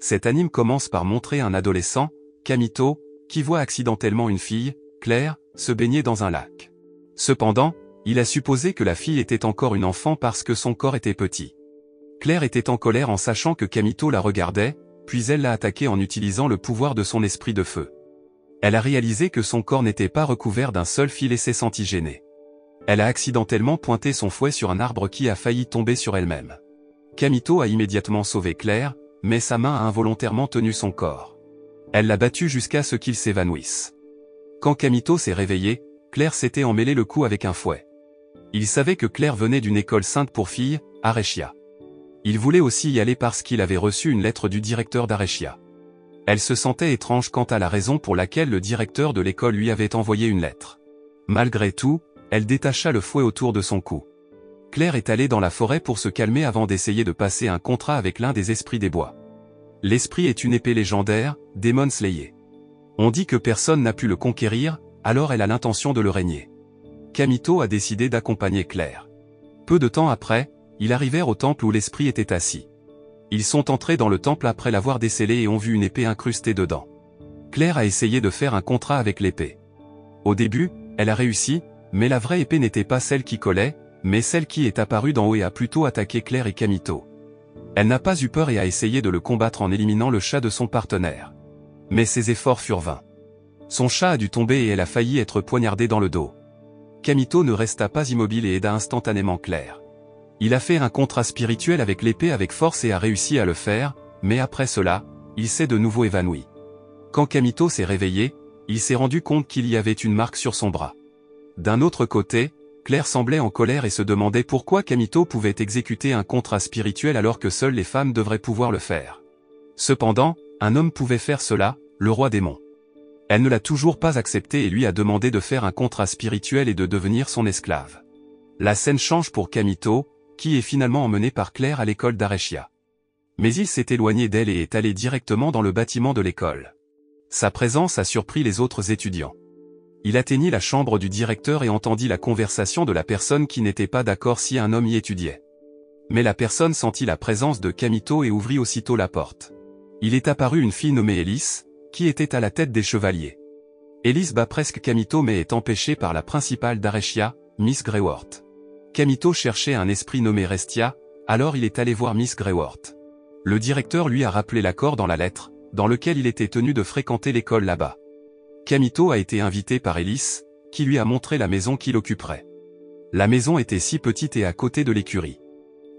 Cet anime commence par montrer un adolescent, Kamito, qui voit accidentellement une fille, Claire, se baigner dans un lac. Cependant, il a supposé que la fille était encore une enfant parce que son corps était petit. Claire était en colère en sachant que Kamito la regardait, puis elle l'a attaqué en utilisant le pouvoir de son esprit de feu. Elle a réalisé que son corps n'était pas recouvert d'un seul fil et s'est sentie gênée. Elle a accidentellement pointé son fouet sur un arbre qui a failli tomber sur elle-même. Kamito a immédiatement sauvé Claire, mais sa main a involontairement tenu son corps. Elle l'a battu jusqu'à ce qu'il s'évanouisse. Quand Kamito s'est réveillé, Claire s'était emmêlé le cou avec un fouet. Il savait que Claire venait d'une école sainte pour filles, Areschia. Il voulait aussi y aller parce qu'il avait reçu une lettre du directeur d'Areschia. Elle se sentait étrange quant à la raison pour laquelle le directeur de l'école lui avait envoyé une lettre. Malgré tout, elle détacha le fouet autour de son cou. Claire est allée dans la forêt pour se calmer avant d'essayer de passer un contrat avec l'un des esprits des bois. L'esprit est une épée légendaire, Demon Slayer. On dit que personne n'a pu le conquérir, alors elle a l'intention de le régner. Kamito a décidé d'accompagner Claire. Peu de temps après, ils arrivèrent au temple où l'esprit était assis. Ils sont entrés dans le temple après l'avoir décellé et ont vu une épée incrustée dedans. Claire a essayé de faire un contrat avec l'épée. Au début, elle a réussi, mais la vraie épée n'était pas celle qui collait, mais celle qui est apparue d'en haut et a plutôt attaqué Claire et Kamito. Elle n'a pas eu peur et a essayé de le combattre en éliminant le chat de son partenaire. Mais ses efforts furent vains. Son chat a dû tomber et elle a failli être poignardée dans le dos. Kamito ne resta pas immobile et aida instantanément Claire. Il a fait un contrat spirituel avec l'épée avec force et a réussi à le faire, mais après cela, il s'est de nouveau évanoui. Quand Kamito s'est réveillé, il s'est rendu compte qu'il y avait une marque sur son bras. D'un autre côté, Claire semblait en colère et se demandait pourquoi Kamito pouvait exécuter un contrat spirituel alors que seules les femmes devraient pouvoir le faire. Cependant, un homme pouvait faire cela, le roi démon. Elle ne l'a toujours pas accepté et lui a demandé de faire un contrat spirituel et de devenir son esclave. La scène change pour Kamito, qui est finalement emmené par Claire à l'école d'Areschia. Mais il s'est éloigné d'elle et est allé directement dans le bâtiment de l'école. Sa présence a surpris les autres étudiants. Il atteignit la chambre du directeur et entendit la conversation de la personne qui n'était pas d'accord si un homme y étudiait. Mais la personne sentit la présence de Kamito et ouvrit aussitôt la porte. Il est apparu une fille nommée Elise, qui était à la tête des chevaliers. Elise bat presque Kamito mais est empêchée par la principale d'Areschia, Miss Greyworth. Kamito cherchait un esprit nommé Restia, alors il est allé voir Miss Greyworth. Le directeur lui a rappelé l'accord dans la lettre, dans lequel il était tenu de fréquenter l'école là-bas. Kamito a été invité par Elise, qui lui a montré la maison qu'il occuperait. La maison était si petite et à côté de l'écurie.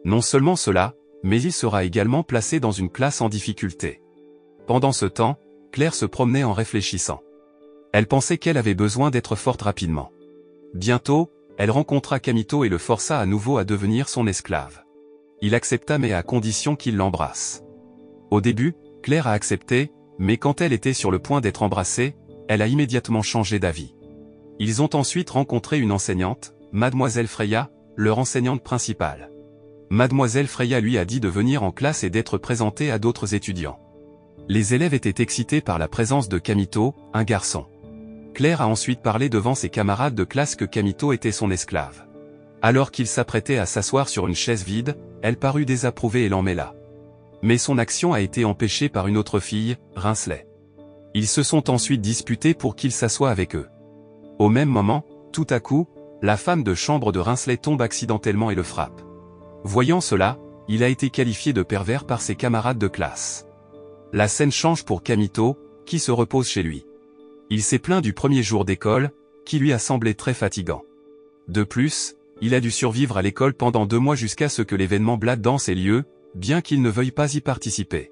Non seulement cela, mais il sera également placé dans une classe en difficulté. Pendant ce temps, Claire se promenait en réfléchissant. Elle pensait qu'elle avait besoin d'être forte rapidement. Bientôt, elle rencontra Kamito et le força à nouveau à devenir son esclave. Il accepta mais à condition qu'il l'embrasse. Au début, Claire a accepté, mais quand elle était sur le point d'être embrassée, elle a immédiatement changé d'avis. Ils ont ensuite rencontré une enseignante, Mademoiselle Freya, leur enseignante principale. Mademoiselle Freya lui a dit de venir en classe et d'être présentée à d'autres étudiants. Les élèves étaient excités par la présence de Kamito, un garçon. Claire a ensuite parlé devant ses camarades de classe que Kamito était son esclave. Alors qu'il s'apprêtait à s'asseoir sur une chaise vide, elle parut désapprouvée et l'emmêla. Mais son action a été empêchée par une autre fille, Rinsley. Ils se sont ensuite disputés pour qu'il s'assoie avec eux. Au même moment, tout à coup, la femme de chambre de Rinsley tombe accidentellement et le frappe. Voyant cela, il a été qualifié de pervers par ses camarades de classe. La scène change pour Kamito, qui se repose chez lui. Il s'est plaint du premier jour d'école, qui lui a semblé très fatigant. De plus, il a dû survivre à l'école pendant 2 mois jusqu'à ce que l'événement Blood Dance ait lieu, bien qu'il ne veuille pas y participer.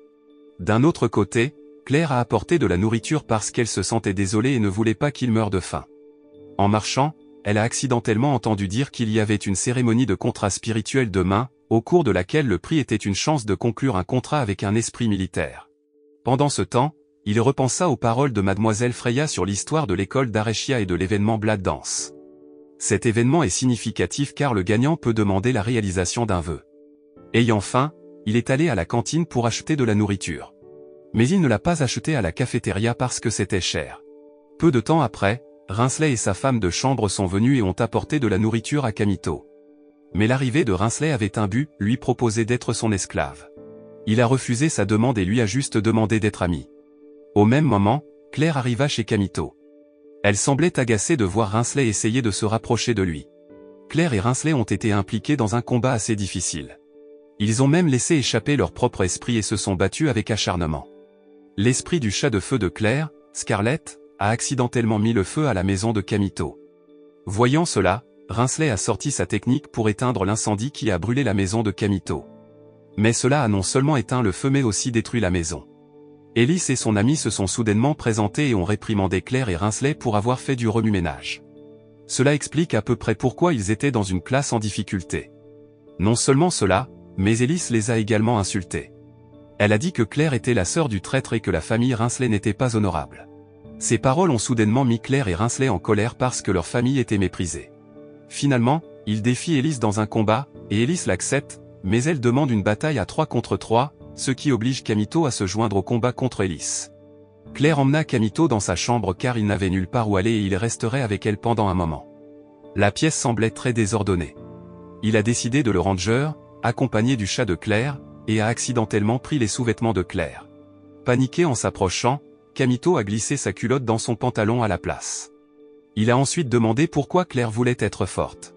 D'un autre côté, Claire a apporté de la nourriture parce qu'elle se sentait désolée et ne voulait pas qu'il meure de faim. En marchant, elle a accidentellement entendu dire qu'il y avait une cérémonie de contrat spirituel demain, au cours de laquelle le prix était une chance de conclure un contrat avec un esprit militaire. Pendant ce temps, il repensa aux paroles de Mademoiselle Freya sur l'histoire de l'école d'Areschia et de l'événement Blood Dance. Cet événement est significatif car le gagnant peut demander la réalisation d'un vœu. Ayant faim, il est allé à la cantine pour acheter de la nourriture. Mais il ne l'a pas acheté à la cafétéria parce que c'était cher. Peu de temps après, Rinsley et sa femme de chambre sont venus et ont apporté de la nourriture à Kamito. Mais l'arrivée de Rinsley avait un but, lui proposer d'être son esclave. Il a refusé sa demande et lui a juste demandé d'être ami. Au même moment, Claire arriva chez Camito. Elle semblait agacée de voir Rinsley essayer de se rapprocher de lui. Claire et Rinsley ont été impliqués dans un combat assez difficile. Ils ont même laissé échapper leur propre esprit et se sont battus avec acharnement. L'esprit du chat de feu de Claire, Scarlett, a accidentellement mis le feu à la maison de Camito. Voyant cela, Rinsley a sorti sa technique pour éteindre l'incendie qui a brûlé la maison de Camito. Mais cela a non seulement éteint le feu mais aussi détruit la maison. Ellis et son ami se sont soudainement présentés et ont réprimandé Claire et Rinsley pour avoir fait du remue-ménage. Cela explique à peu près pourquoi ils étaient dans une classe en difficulté. Non seulement cela, mais Ellis les a également insultés. Elle a dit que Claire était la sœur du traître et que la famille Rinsley n'était pas honorable. Ces paroles ont soudainement mis Claire et Rinsley en colère parce que leur famille était méprisée. Finalement, ils défient Ellis dans un combat, et Ellis l'accepte, mais elle demande une bataille à 3 contre 3, ce qui oblige Camito à se joindre au combat contre Ellis. Claire emmena Camito dans sa chambre car il n'avait nulle part où aller et il resterait avec elle pendant un moment. La pièce semblait très désordonnée. Il a décidé de le ranger, accompagné du chat de Claire, et a accidentellement pris les sous-vêtements de Claire. Paniqué en s'approchant, Camito a glissé sa culotte dans son pantalon à la place. Il a ensuite demandé pourquoi Claire voulait être forte.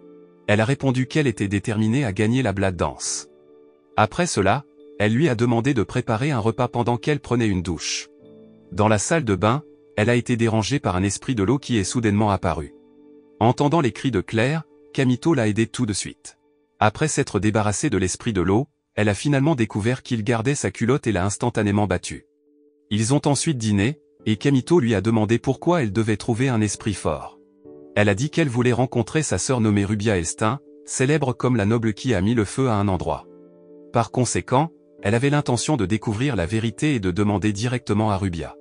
Elle a répondu qu'elle était déterminée à gagner la Blood Dance. Après cela, elle lui a demandé de préparer un repas pendant qu'elle prenait une douche. Dans la salle de bain, elle a été dérangée par un esprit de l'eau qui est soudainement apparu. Entendant les cris de Claire, Camito l'a aidée tout de suite. Après s'être débarrassée de l'esprit de l'eau, elle a finalement découvert qu'il gardait sa culotte et l'a instantanément battue. Ils ont ensuite dîné, et Camito lui a demandé pourquoi elle devait trouver un esprit fort. Elle a dit qu'elle voulait rencontrer sa sœur nommée Rubia Elstin, célèbre comme la noble qui a mis le feu à un endroit. Par conséquent, elle avait l'intention de découvrir la vérité et de demander directement à Rubia.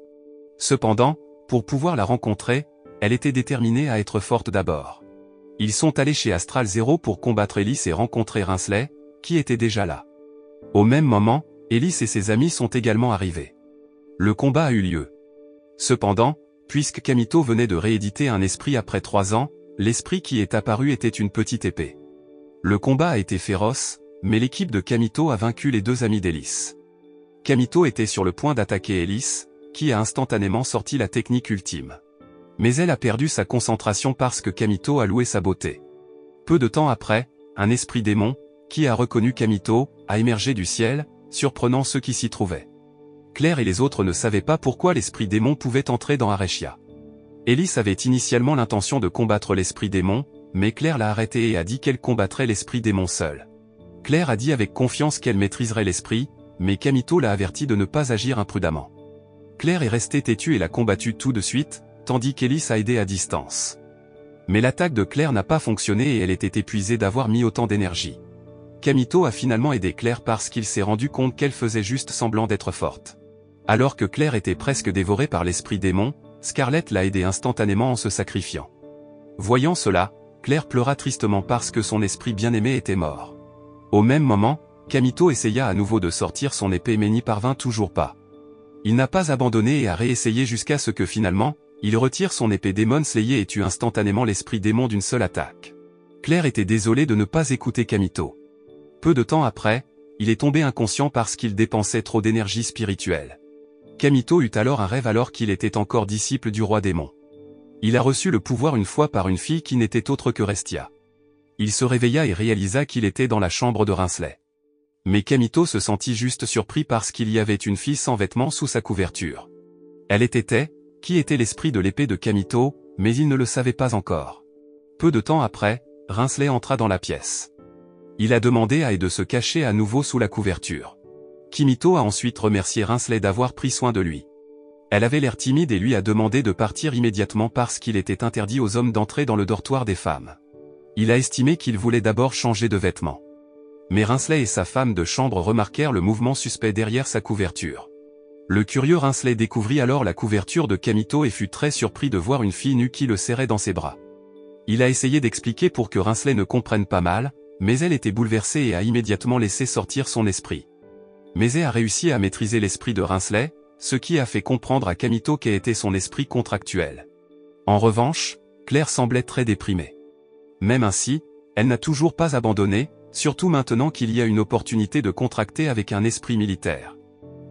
Cependant, pour pouvoir la rencontrer, elle était déterminée à être forte d'abord. Ils sont allés chez Astral Zero pour combattre Ellis et rencontrer Rinsley, qui était déjà là. Au même moment, Ellis et ses amis sont également arrivés. Le combat a eu lieu. Cependant, puisque Camito venait de rééditer un esprit après 3 ans, l'esprit qui est apparu était une petite épée. Le combat a été féroce, mais l'équipe de Camito a vaincu les 2 amis d'Ellis. Camito était sur le point d'attaquer Ellis, qui a instantanément sorti la technique ultime. Mais elle a perdu sa concentration parce que Camito a loué sa beauté. Peu de temps après, un esprit démon, qui a reconnu Camito, a émergé du ciel, surprenant ceux qui s'y trouvaient. Claire et les autres ne savaient pas pourquoi l'esprit démon pouvait entrer dans Areshia. Ellis avait initialement l'intention de combattre l'esprit démon, mais Claire l'a arrêté et a dit qu'elle combattrait l'esprit démon seule. Claire a dit avec confiance qu'elle maîtriserait l'esprit, mais Camito l'a averti de ne pas agir imprudemment. Claire est restée têtue et l'a combattu tout de suite, tandis qu'Ellis a aidé à distance. Mais l'attaque de Claire n'a pas fonctionné et elle était épuisée d'avoir mis autant d'énergie. Camito a finalement aidé Claire parce qu'il s'est rendu compte qu'elle faisait juste semblant d'être forte. Alors que Claire était presque dévorée par l'esprit démon, Scarlett l'a aidée instantanément en se sacrifiant. Voyant cela, Claire pleura tristement parce que son esprit bien-aimé était mort. Au même moment, Camito essaya à nouveau de sortir son épée mais n'y parvint toujours pas. Il n'a pas abandonné et a réessayé jusqu'à ce que finalement, il retire son épée Demon Slayer et tue instantanément l'esprit démon d'une seule attaque. Claire était désolée de ne pas écouter Camito. Peu de temps après, il est tombé inconscient parce qu'il dépensait trop d'énergie spirituelle. Camito eut alors un rêve alors qu'il était encore disciple du roi démon. Il a reçu le pouvoir une fois par une fille qui n'était autre que Restia. Il se réveilla et réalisa qu'il était dans la chambre de Rinsley. Mais Camito se sentit juste surpris parce qu'il y avait une fille sans vêtements sous sa couverture. Elle était qui était l'esprit de l'épée de Camito, mais il ne le savait pas encore. Peu de temps après, Rinsley entra dans la pièce. Il a demandé à Aide de se cacher à nouveau sous la couverture. Camito a ensuite remercié Rinsley d'avoir pris soin de lui. Elle avait l'air timide et lui a demandé de partir immédiatement parce qu'il était interdit aux hommes d'entrer dans le dortoir des femmes. Il a estimé qu'il voulait d'abord changer de vêtements. Mais Rinsley et sa femme de chambre remarquèrent le mouvement suspect derrière sa couverture. Le curieux Rinsley découvrit alors la couverture de Camito et fut très surpris de voir une fille nue qui le serrait dans ses bras. Il a essayé d'expliquer pour que Rinsley ne comprenne pas mal, mais elle était bouleversée et a immédiatement laissé sortir son esprit. Mais elle a réussi à maîtriser l'esprit de Rinsley, ce qui a fait comprendre à Camito quel était son esprit contractuel. En revanche, Claire semblait très déprimée. Même ainsi, elle n'a toujours pas abandonné, Surtout maintenant qu'il y a une opportunité de contracter avec un esprit militaire.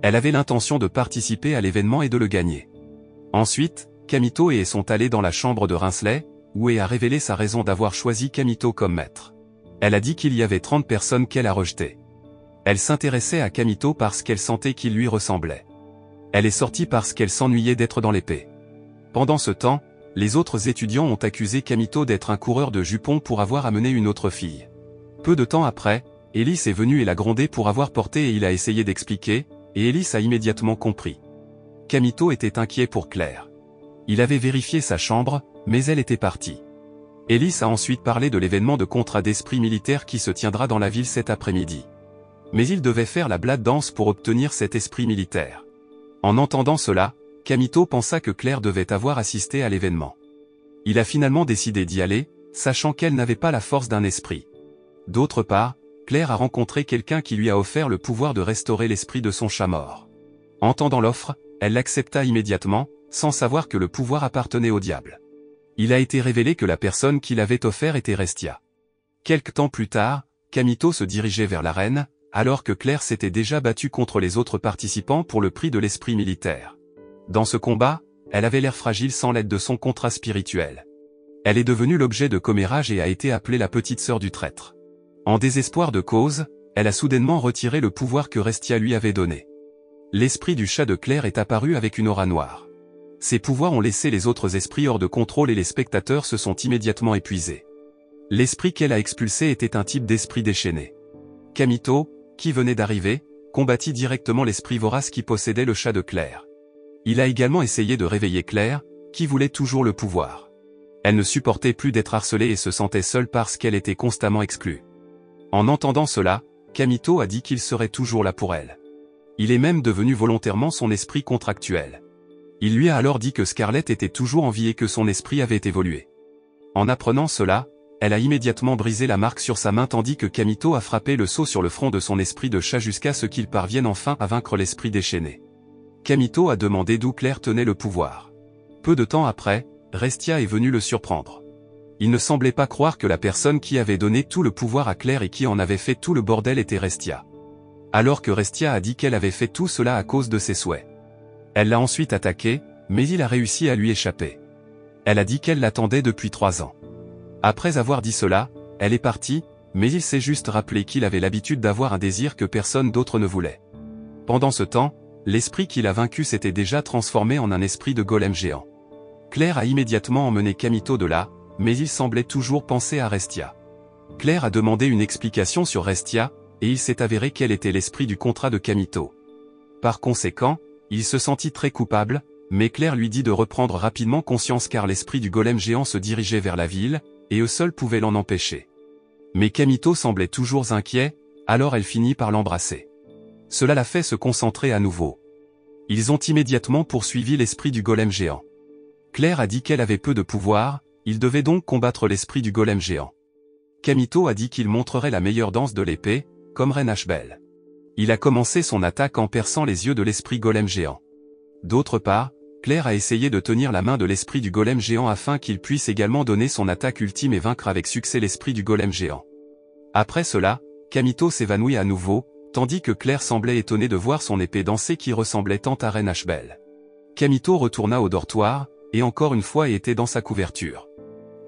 Elle avait l'intention de participer à l'événement et de le gagner. Ensuite, Kamito et sont allés dans la chambre de Rinsley, où a révélé sa raison d'avoir choisi Kamito comme maître. Elle a dit qu'il y avait 30 personnes qu'elle a rejetées. Elle s'intéressait à Kamito parce qu'elle sentait qu'il lui ressemblait. Elle est sortie parce qu'elle s'ennuyait d'être dans l'épée. Pendant ce temps, les autres étudiants ont accusé Kamito d'être un coureur de jupons pour avoir amené une autre fille. Peu de temps après, Ellis est venu et l'a grondé pour avoir porté et il a essayé d'expliquer, et Ellis a immédiatement compris. Kamito était inquiet pour Claire. Il avait vérifié sa chambre, mais elle était partie. Ellis a ensuite parlé de l'événement de contrat d'esprit militaire qui se tiendra dans la ville cet après-midi. Mais il devait faire la Blood Dance pour obtenir cet esprit militaire. En entendant cela, Kamito pensa que Claire devait avoir assisté à l'événement. Il a finalement décidé d'y aller, sachant qu'elle n'avait pas la force d'un esprit. D'autre part, Claire a rencontré quelqu'un qui lui a offert le pouvoir de restaurer l'esprit de son chat mort. Entendant l'offre, elle l'accepta immédiatement, sans savoir que le pouvoir appartenait au diable. Il a été révélé que la personne qui l'avait offert était Restia. Quelque temps plus tard, Kamito se dirigeait vers l'arène, alors que Claire s'était déjà battue contre les autres participants pour le prix de l'esprit militaire. Dans ce combat, elle avait l'air fragile sans l'aide de son contrat spirituel. Elle est devenue l'objet de commérage et a été appelée la petite sœur du traître. En désespoir de cause, elle a soudainement retiré le pouvoir que Restia lui avait donné. L'esprit du chat de Claire est apparu avec une aura noire. Ses pouvoirs ont laissé les autres esprits hors de contrôle et les spectateurs se sont immédiatement épuisés. L'esprit qu'elle a expulsé était un type d'esprit déchaîné. Kamito, qui venait d'arriver, combattit directement l'esprit vorace qui possédait le chat de Claire. Il a également essayé de réveiller Claire, qui voulait toujours le pouvoir. Elle ne supportait plus d'être harcelée et se sentait seule parce qu'elle était constamment exclue. En entendant cela, Kamito a dit qu'il serait toujours là pour elle. Il est même devenu volontairement son esprit contractuel. Il lui a alors dit que Scarlett était toujours en vie et que son esprit avait évolué. En apprenant cela, elle a immédiatement brisé la marque sur sa main tandis que Kamito a frappé le sceau sur le front de son esprit de chat jusqu'à ce qu'il parvienne enfin à vaincre l'esprit déchaîné. Kamito a demandé d'où Claire tenait le pouvoir. Peu de temps après, Restia est venu le surprendre. Il ne semblait pas croire que la personne qui avait donné tout le pouvoir à Claire et qui en avait fait tout le bordel était Restia. Alors que Restia a dit qu'elle avait fait tout cela à cause de ses souhaits. Elle l'a ensuite attaqué, mais il a réussi à lui échapper. Elle a dit qu'elle l'attendait depuis 3 ans. Après avoir dit cela, elle est partie, mais il s'est juste rappelé qu'il avait l'habitude d'avoir un désir que personne d'autre ne voulait. Pendant ce temps, l'esprit qu'il a vaincu s'était déjà transformé en un esprit de golem géant. Claire a immédiatement emmené Kamito de là, mais il semblait toujours penser à Restia. Claire a demandé une explication sur Restia, et il s'est avéré qu'elle était l'esprit du contrat de Kamito. Par conséquent, il se sentit très coupable, mais Claire lui dit de reprendre rapidement conscience car l'esprit du golem géant se dirigeait vers la ville, et eux seuls pouvaient l'en empêcher. Mais Kamito semblait toujours inquiet, alors elle finit par l'embrasser. Cela l'a fait se concentrer à nouveau. Ils ont immédiatement poursuivi l'esprit du golem géant. Claire a dit qu'elle avait peu de pouvoir, il devait donc combattre l'esprit du golem géant. Kamito a dit qu'il montrerait la meilleure danse de l'épée, comme Ren Ashbel. Il a commencé son attaque en perçant les yeux de l'esprit golem géant. D'autre part, Claire a essayé de tenir la main de l'esprit du golem géant afin qu'il puisse également donner son attaque ultime et vaincre avec succès l'esprit du golem géant. Après cela, Kamito s'évanouit à nouveau, tandis que Claire semblait étonnée de voir son épée danser qui ressemblait tant à Ren Ashbel. Kamito retourna au dortoir, et encore une fois était dans sa couverture.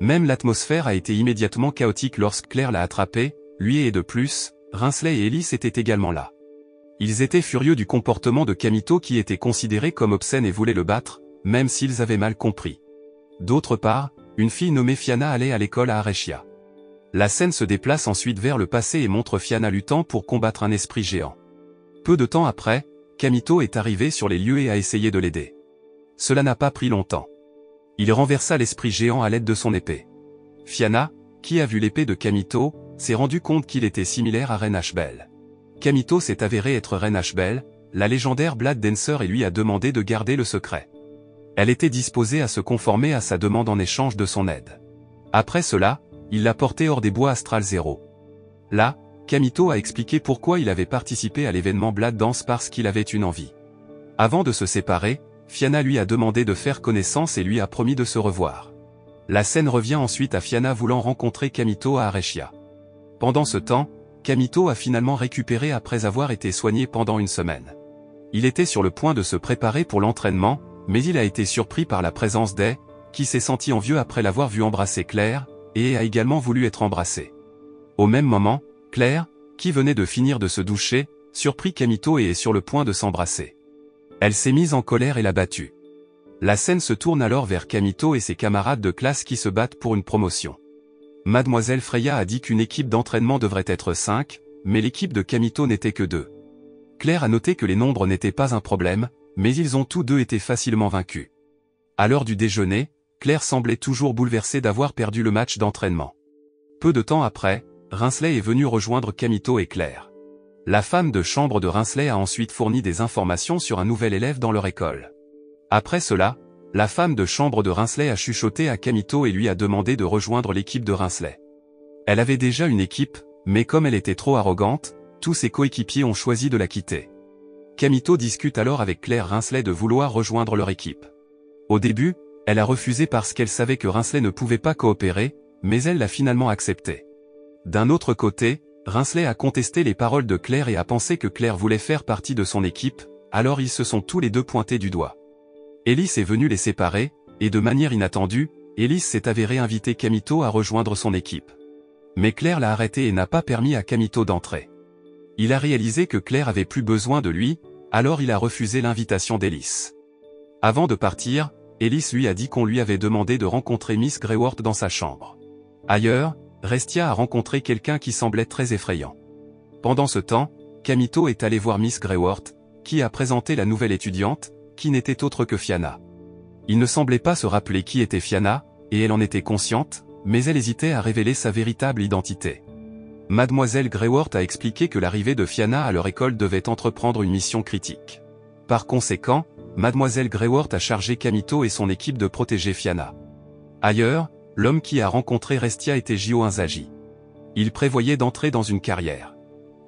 Même l'atmosphère a été immédiatement chaotique lorsque Claire l'a attrapé, lui et de plus, Rinsley et Ellis étaient également là. Ils étaient furieux du comportement de Kamito qui était considéré comme obscène et voulaient le battre, même s'ils avaient mal compris. D'autre part, une fille nommée Fianna allait à l'école à Areshia. La scène se déplace ensuite vers le passé et montre Fianna luttant pour combattre un esprit géant. Peu de temps après, Kamito est arrivé sur les lieux et a essayé de l'aider. Cela n'a pas pris longtemps. Il renversa l'esprit géant à l'aide de son épée. Fianna, qui a vu l'épée de Kamito, s'est rendu compte qu'il était similaire à Ren Ashbel. Kamito s'est avéré être Ren Ashbel, la légendaire Blood Dancer et lui a demandé de garder le secret. Elle était disposée à se conformer à sa demande en échange de son aide. Après cela, il l'a porté hors des bois Astral Zero. Là, Kamito a expliqué pourquoi il avait participé à l'événement Blood Dance parce qu'il avait une envie. Avant de se séparer, Fianna lui a demandé de faire connaissance et lui a promis de se revoir. La scène revient ensuite à Fianna voulant rencontrer Kamito à Areshia. Pendant ce temps, Kamito a finalement récupéré après avoir été soigné pendant une semaine. Il était sur le point de se préparer pour l'entraînement, mais il a été surpris par la présence d'Ae, qui s'est senti envieux après l'avoir vu embrasser Claire, et a également voulu être embrassé. Au même moment, Claire, qui venait de finir de se doucher, surprit Kamito et est sur le point de s'embrasser. Elle s'est mise en colère et l'a battu. La scène se tourne alors vers Kamito et ses camarades de classe qui se battent pour une promotion. Mademoiselle Freya a dit qu'une équipe d'entraînement devrait être 5, mais l'équipe de Kamito n'était que 2. Claire a noté que les nombres n'étaient pas un problème, mais ils ont tous deux été facilement vaincus. À l'heure du déjeuner, Claire semblait toujours bouleversée d'avoir perdu le match d'entraînement. Peu de temps après, Rinsley est venu rejoindre Kamito et Claire. La femme de chambre de Rinsley a ensuite fourni des informations sur un nouvel élève dans leur école. Après cela, la femme de chambre de Rinsley a chuchoté à Kamito et lui a demandé de rejoindre l'équipe de Rinsley. Elle avait déjà une équipe, mais comme elle était trop arrogante, tous ses coéquipiers ont choisi de la quitter. Kamito discute alors avec Claire Rinsley de vouloir rejoindre leur équipe. Au début, elle a refusé parce qu'elle savait que Rinsley ne pouvait pas coopérer, mais elle l'a finalement accepté. D'un autre côté, Rinsley a contesté les paroles de Claire et a pensé que Claire voulait faire partie de son équipe, alors ils se sont tous les deux pointés du doigt. Ellis est venue les séparer, et de manière inattendue, Ellis s'est avéré inviter Kamito à rejoindre son équipe. Mais Claire l'a arrêté et n'a pas permis à Kamito d'entrer. Il a réalisé que Claire avait plus besoin de lui, alors il a refusé l'invitation d'Ellis. Avant de partir, Ellis lui a dit qu'on lui avait demandé de rencontrer Miss Greyworth dans sa chambre. Ailleurs, Restia a rencontré quelqu'un qui semblait très effrayant. Pendant ce temps, Kamito est allé voir Miss Greyworth, qui a présenté la nouvelle étudiante, qui n'était autre que Fianna. Il ne semblait pas se rappeler qui était Fianna, et elle en était consciente, mais elle hésitait à révéler sa véritable identité. Mademoiselle Greyworth a expliqué que l'arrivée de Fianna à leur école devait entreprendre une mission critique. Par conséquent, Mademoiselle Greyworth a chargé Kamito et son équipe de protéger Fianna. Ailleurs, l'homme qui a rencontré Restia était Jio Inzagi. Il prévoyait d'entrer dans une carrière.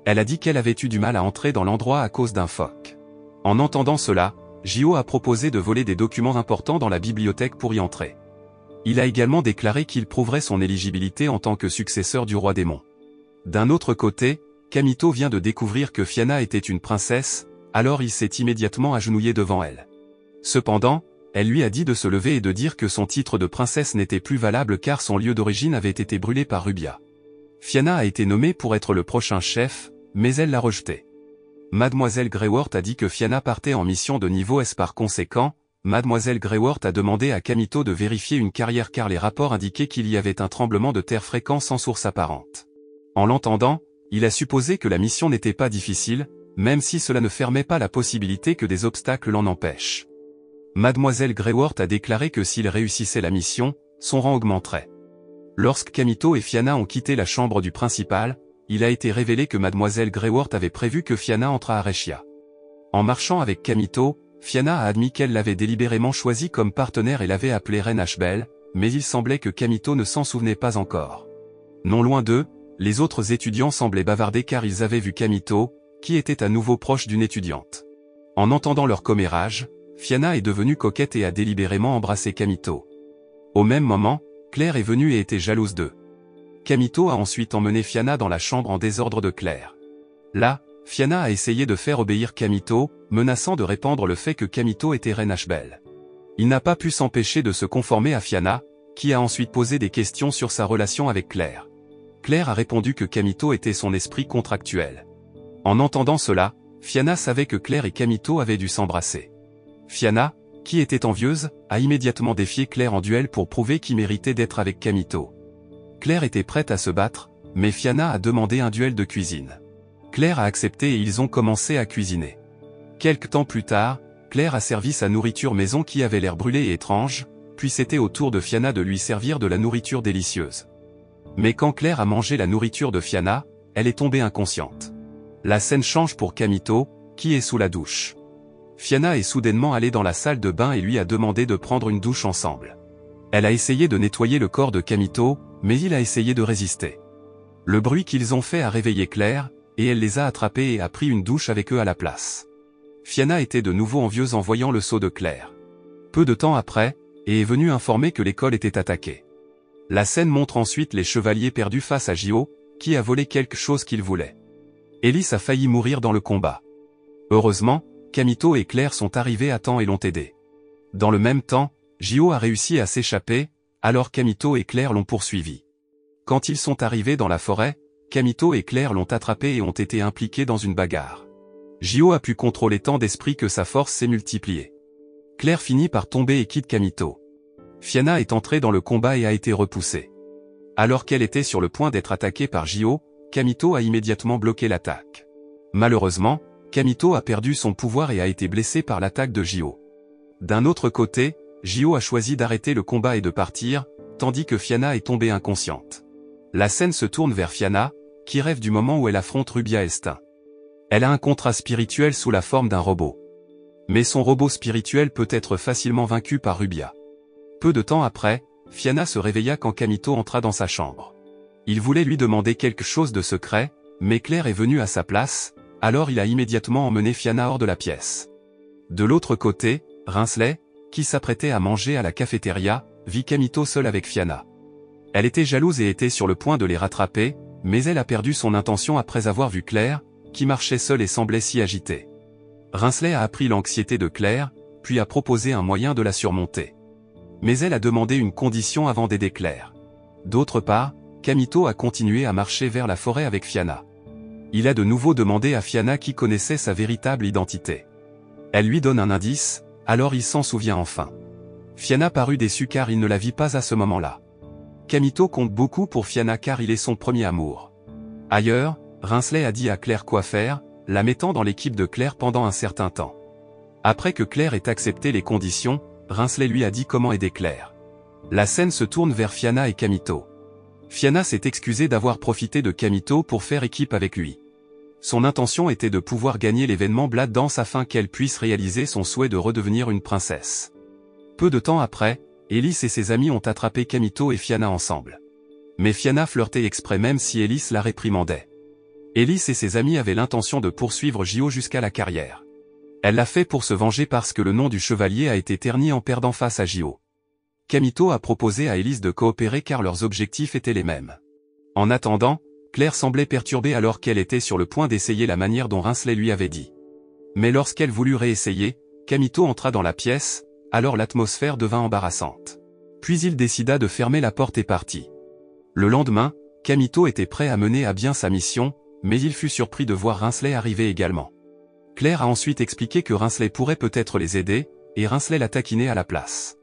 Elle a dit qu'elle avait eu du mal à entrer dans l'endroit à cause d'un phoque. En entendant cela, Jio a proposé de voler des documents importants dans la bibliothèque pour y entrer. Il a également déclaré qu'il prouverait son éligibilité en tant que successeur du roi démon. D'un autre côté, Kamito vient de découvrir que Fianna était une princesse, alors il s'est immédiatement agenouillé devant elle. Cependant, elle lui a dit de se lever et de dire que son titre de princesse n'était plus valable car son lieu d'origine avait été brûlé par Rubia. Fianna a été nommée pour être le prochain chef, mais elle l'a rejeté. Mademoiselle Greyworth a dit que Fianna partait en mission de niveau S. Par conséquent, Mademoiselle Greyworth a demandé à Kamito de vérifier une carrière car les rapports indiquaient qu'il y avait un tremblement de terre fréquent sans source apparente. En l'entendant, il a supposé que la mission n'était pas difficile, même si cela ne fermait pas la possibilité que des obstacles l'en empêchent. Mademoiselle Greyworth a déclaré que s'il réussissait la mission, son rang augmenterait. Lorsque Kamito et Fianna ont quitté la chambre du principal, il a été révélé que Mademoiselle Greyworth avait prévu que Fianna entrât à Reshia. En marchant avec Kamito, Fianna a admis qu'elle l'avait délibérément choisi comme partenaire et l'avait appelé Reine Ashbel, mais il semblait que Kamito ne s'en souvenait pas encore. Non loin d'eux, les autres étudiants semblaient bavarder car ils avaient vu Kamito, qui était à nouveau proche d'une étudiante. En entendant leur commérage, Fianna est devenue coquette et a délibérément embrassé Kamito. Au même moment, Claire est venue et était jalouse d'eux. Kamito a ensuite emmené Fianna dans la chambre en désordre de Claire. Là, Fianna a essayé de faire obéir Kamito, menaçant de répandre le fait que Kamito était Reine Ashbel. Il n'a pas pu s'empêcher de se conformer à Fianna, qui a ensuite posé des questions sur sa relation avec Claire. Claire a répondu que Kamito était son esprit contractuel. En entendant cela, Fianna savait que Claire et Kamito avaient dû s'embrasser. Fianna, qui était envieuse, a immédiatement défié Claire en duel pour prouver qu'il méritait d'être avec Kamito. Claire était prête à se battre, mais Fianna a demandé un duel de cuisine. Claire a accepté et ils ont commencé à cuisiner. Quelque temps plus tard, Claire a servi sa nourriture maison qui avait l'air brûlée et étrange, puis c'était au tour de Fianna de lui servir de la nourriture délicieuse. Mais quand Claire a mangé la nourriture de Fianna, elle est tombée inconsciente. La scène change pour Kamito, qui est sous la douche. Fianna est soudainement allée dans la salle de bain et lui a demandé de prendre une douche ensemble. Elle a essayé de nettoyer le corps de Kamito, mais il a essayé de résister. Le bruit qu'ils ont fait a réveillé Claire, et elle les a attrapés et a pris une douche avec eux à la place. Fianna était de nouveau envieuse en voyant le seau de Claire. Peu de temps après, et est venue informer que l'école était attaquée. La scène montre ensuite les chevaliers perdus face à Jio, qui a volé quelque chose qu'il voulait. Ellis a failli mourir dans le combat. Heureusement, Kamito et Claire sont arrivés à temps et l'ont aidé. Dans le même temps, Jio a réussi à s'échapper, alors Kamito et Claire l'ont poursuivi. Quand ils sont arrivés dans la forêt, Kamito et Claire l'ont attrapé et ont été impliqués dans une bagarre. Jio a pu contrôler tant d'esprit que sa force s'est multipliée. Claire finit par tomber et quitte Kamito. Fianna est entrée dans le combat et a été repoussée. Alors qu'elle était sur le point d'être attaquée par Jio, Kamito a immédiatement bloqué l'attaque. Malheureusement, Kamito a perdu son pouvoir et a été blessé par l'attaque de Jio. D'un autre côté, Jio a choisi d'arrêter le combat et de partir, tandis que Fianna est tombée inconsciente. La scène se tourne vers Fianna, qui rêve du moment où elle affronte Rubia Estin. Elle a un contrat spirituel sous la forme d'un robot. Mais son robot spirituel peut être facilement vaincu par Rubia. Peu de temps après, Fianna se réveilla quand Kamito entra dans sa chambre. Il voulait lui demander quelque chose de secret, mais Claire est venue à sa place, alors il a immédiatement emmené Fianna hors de la pièce. De l'autre côté, Rinsley, qui s'apprêtait à manger à la cafétéria, vit Kamito seule avec Fianna. Elle était jalouse et était sur le point de les rattraper, mais elle a perdu son intention après avoir vu Claire, qui marchait seule et semblait si agitée. Rinsley a appris l'anxiété de Claire, puis a proposé un moyen de la surmonter. Mais elle a demandé une condition avant d'aider Claire. D'autre part, Kamito a continué à marcher vers la forêt avec Fianna. Il a de nouveau demandé à Fianna qui connaissait sa véritable identité. Elle lui donne un indice, alors il s'en souvient enfin. Fianna parut déçu car il ne la vit pas à ce moment-là. Kamito compte beaucoup pour Fianna car il est son premier amour. Ailleurs, Rinsley a dit à Claire quoi faire, la mettant dans l'équipe de Claire pendant un certain temps. Après que Claire ait accepté les conditions, Rinsley lui a dit comment aider Claire. La scène se tourne vers Fianna et Kamito. Fianna s'est excusée d'avoir profité de Kamito pour faire équipe avec lui. Son intention était de pouvoir gagner l'événement Blood Dance afin qu'elle puisse réaliser son souhait de redevenir une princesse. Peu de temps après, Ellis et ses amis ont attrapé Kamito et Fianna ensemble. Mais Fianna flirtait exprès même si Ellis la réprimandait. Ellis et ses amis avaient l'intention de poursuivre Jio jusqu'à la carrière. Elle l'a fait pour se venger parce que le nom du chevalier a été terni en perdant face à Jio. Kamito a proposé à Ellis de coopérer car leurs objectifs étaient les mêmes. En attendant, Claire semblait perturbée alors qu'elle était sur le point d'essayer la manière dont Rinsley lui avait dit. Mais lorsqu'elle voulut réessayer, Kamito entra dans la pièce, alors l'atmosphère devint embarrassante. Puis il décida de fermer la porte et partit. Le lendemain, Kamito était prêt à mener à bien sa mission, mais il fut surpris de voir Rinsley arriver également. Claire a ensuite expliqué que Rinsley pourrait peut-être les aider, et Rinsley l'a taquiné à la place.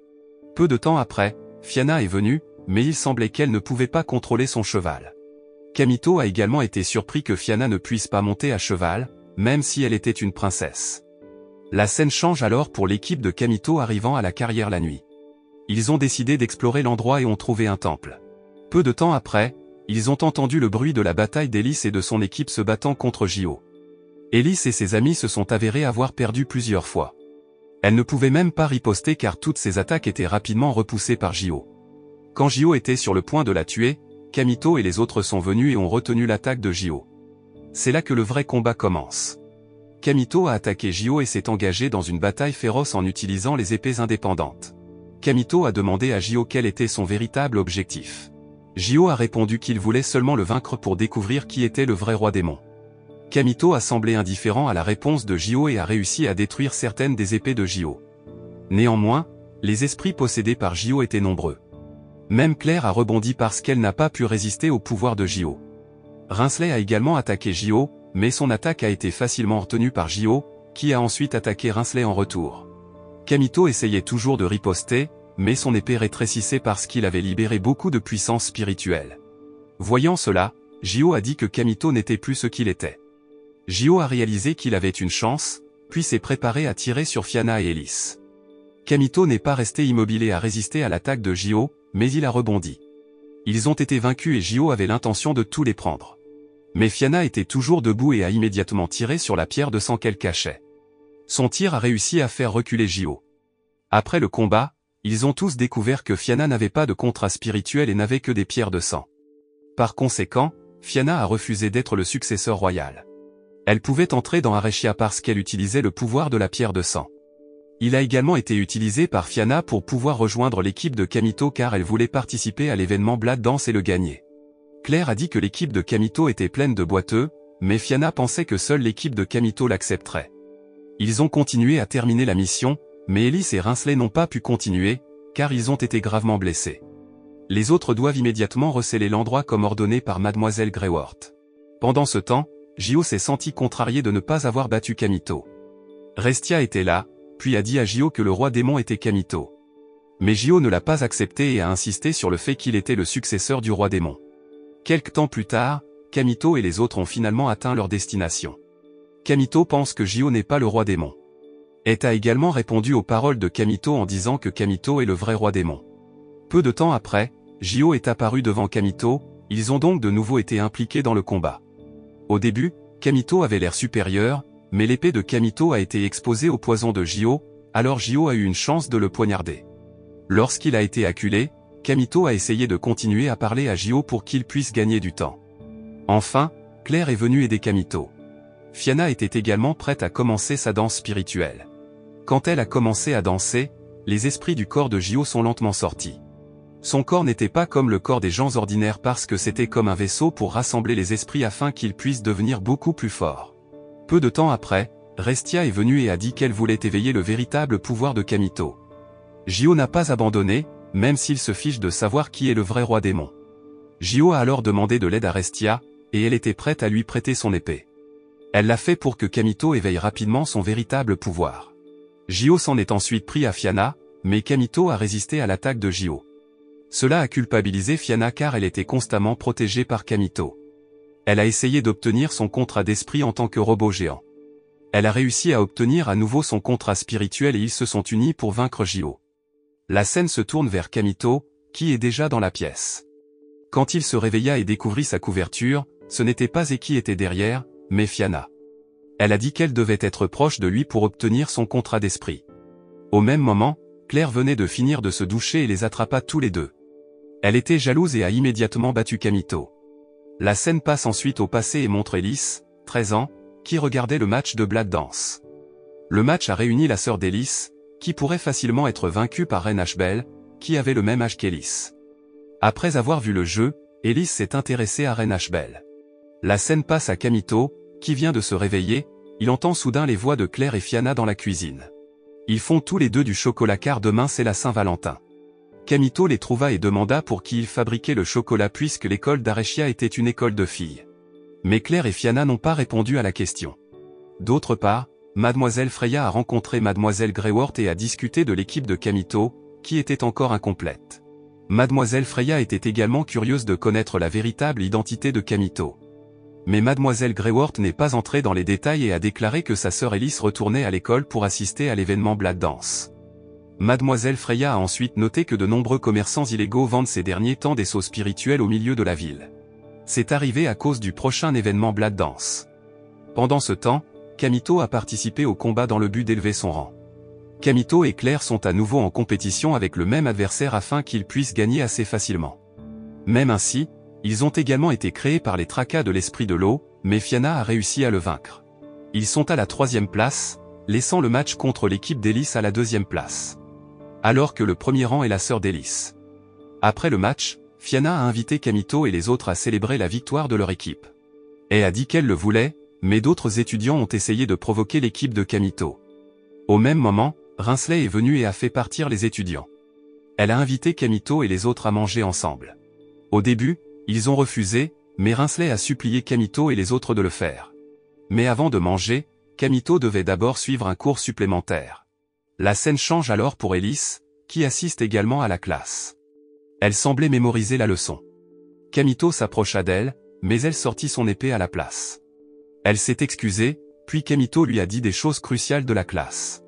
Peu de temps après, Fianna est venue, mais il semblait qu'elle ne pouvait pas contrôler son cheval. Kamito a également été surpris que Fianna ne puisse pas monter à cheval, même si elle était une princesse. La scène change alors pour l'équipe de Kamito arrivant à la carrière la nuit. Ils ont décidé d'explorer l'endroit et ont trouvé un temple. Peu de temps après, ils ont entendu le bruit de la bataille d'Ellis et de son équipe se battant contre Jio. Ellis et ses amis se sont avérés avoir perdu plusieurs fois. Elle ne pouvait même pas riposter car toutes ses attaques étaient rapidement repoussées par Jio. Quand Jio était sur le point de la tuer, Kamito et les autres sont venus et ont retenu l'attaque de Jio. C'est là que le vrai combat commence. Kamito a attaqué Jio et s'est engagé dans une bataille féroce en utilisant les épées indépendantes. Kamito a demandé à Jio quel était son véritable objectif. Jio a répondu qu'il voulait seulement le vaincre pour découvrir qui était le vrai roi démon. Kamito a semblé indifférent à la réponse de Jio et a réussi à détruire certaines des épées de Jio. Néanmoins, les esprits possédés par Jio étaient nombreux. Même Claire a rebondi parce qu'elle n'a pas pu résister au pouvoir de Jio. Rinsley a également attaqué Jio, mais son attaque a été facilement retenue par Jio, qui a ensuite attaqué Rinsley en retour. Kamito essayait toujours de riposter, mais son épée rétrécissait parce qu'il avait libéré beaucoup de puissance spirituelle. Voyant cela, Jio a dit que Kamito n'était plus ce qu'il était. Jio a réalisé qu'il avait une chance, puis s'est préparé à tirer sur Fianna et Ellis. Kamito n'est pas resté immobile et a résisté à l'attaque de Jio, mais il a rebondi. Ils ont été vaincus et Jio avait l'intention de tout les prendre. Mais Fianna était toujours debout et a immédiatement tiré sur la pierre de sang qu'elle cachait. Son tir a réussi à faire reculer Jio. Après le combat, ils ont tous découvert que Fianna n'avait pas de contrat spirituel et n'avait que des pierres de sang. Par conséquent, Fianna a refusé d'être le successeur royal. Elle pouvait entrer dans Areshia parce qu'elle utilisait le pouvoir de la pierre de sang. Il a également été utilisé par Fianna pour pouvoir rejoindre l'équipe de Kamito car elle voulait participer à l'événement Blood Dance et le gagner. Claire a dit que l'équipe de Kamito était pleine de boiteux, mais Fianna pensait que seule l'équipe de Kamito l'accepterait. Ils ont continué à terminer la mission, mais Ellis et Rinsley n'ont pas pu continuer, car ils ont été gravement blessés. Les autres doivent immédiatement recéler l'endroit comme ordonné par Mademoiselle Greyworth. Pendant ce temps, Gio s'est senti contrarié de ne pas avoir battu Kamito. Restia était là, puis a dit à Gio que le roi démon était Kamito. Mais Gio ne l'a pas accepté et a insisté sur le fait qu'il était le successeur du roi démon. Quelque temps plus tard, Kamito et les autres ont finalement atteint leur destination. Kamito pense que Gio n'est pas le roi démon. Et a également répondu aux paroles de Kamito en disant que Kamito est le vrai roi démon. Peu de temps après, Gio est apparu devant Kamito, ils ont donc de nouveau été impliqués dans le combat. Au début, Kamito avait l'air supérieur, mais l'épée de Kamito a été exposée au poison de Gio, alors Gio a eu une chance de le poignarder. Lorsqu'il a été acculé, Kamito a essayé de continuer à parler à Gio pour qu'il puisse gagner du temps. Enfin, Claire est venue aider Kamito. Fianna était également prête à commencer sa danse spirituelle. Quand elle a commencé à danser, les esprits du corps de Gio sont lentement sortis. Son corps n'était pas comme le corps des gens ordinaires parce que c'était comme un vaisseau pour rassembler les esprits afin qu'ils puissent devenir beaucoup plus forts. Peu de temps après, Restia est venue et a dit qu'elle voulait éveiller le véritable pouvoir de Kamito. Gio n'a pas abandonné, même s'il se fiche de savoir qui est le vrai roi démon. Gio a alors demandé de l'aide à Restia, et elle était prête à lui prêter son épée. Elle l'a fait pour que Kamito éveille rapidement son véritable pouvoir. Gio s'en est ensuite pris à Fianna, mais Kamito a résisté à l'attaque de Gio. Cela a culpabilisé Fianna car elle était constamment protégée par Kamito. Elle a essayé d'obtenir son contrat d'esprit en tant que robot géant. Elle a réussi à obtenir à nouveau son contrat spirituel et ils se sont unis pour vaincre Gio. La scène se tourne vers Kamito, qui est déjà dans la pièce. Quand il se réveilla et découvrit sa couverture, ce n'était pas Eki qui était derrière, mais Fianna. Elle a dit qu'elle devait être proche de lui pour obtenir son contrat d'esprit. Au même moment, Claire venait de finir de se doucher et les attrapa tous les deux. Elle était jalouse et a immédiatement battu Kamito. La scène passe ensuite au passé et montre Ellis, 13 ans, qui regardait le match de Blood Dance. Le match a réuni la sœur d'Ellis, qui pourrait facilement être vaincue par Reine Ashbel, qui avait le même âge qu'Ellis. Après avoir vu le jeu, Ellis s'est intéressée à Reine Ashbel. La scène passe à Kamito, qui vient de se réveiller, il entend soudain les voix de Claire et Fianna dans la cuisine. Ils font tous les deux du chocolat car demain c'est la Saint-Valentin. Kamito les trouva et demanda pour qui ils fabriquaient le chocolat puisque l'école d'Areshia était une école de filles. Mais Claire et Fianna n'ont pas répondu à la question. D'autre part, Mademoiselle Freya a rencontré Mademoiselle Greyworth et a discuté de l'équipe de Kamito, qui était encore incomplète. Mademoiselle Freya était également curieuse de connaître la véritable identité de Kamito. Mais Mademoiselle Greyworth n'est pas entrée dans les détails et a déclaré que sa sœur Ellis retournait à l'école pour assister à l'événement Blood Dance. Mademoiselle Freya a ensuite noté que de nombreux commerçants illégaux vendent ces derniers temps des sauts spirituels au milieu de la ville. C'est arrivé à cause du prochain événement Blood Dance. Pendant ce temps, Kamito a participé au combat dans le but d'élever son rang. Kamito et Claire sont à nouveau en compétition avec le même adversaire afin qu'ils puissent gagner assez facilement. Même ainsi, ils ont également été créés par les tracas de l'esprit de l'eau, mais Fianna a réussi à le vaincre. Ils sont à la 3e place, laissant le match contre l'équipe d'Ellis à la 2e place. Alors que le premier rang est la sœur d'Ellis. Après le match, Fianna a invité Kamito et les autres à célébrer la victoire de leur équipe. Elle a dit qu'elle le voulait, mais d'autres étudiants ont essayé de provoquer l'équipe de Kamito. Au même moment, Rinsley est venu et a fait partir les étudiants. Elle a invité Kamito et les autres à manger ensemble. Au début, ils ont refusé, mais Rinsley a supplié Kamito et les autres de le faire. Mais avant de manger, Kamito devait d'abord suivre un cours supplémentaire. La scène change alors pour Ellis, qui assiste également à la classe. Elle semblait mémoriser la leçon. Kamito s'approcha d'elle, mais elle sortit son épée à la place. Elle s'est excusée, puis Kamito lui a dit des choses cruciales de la classe.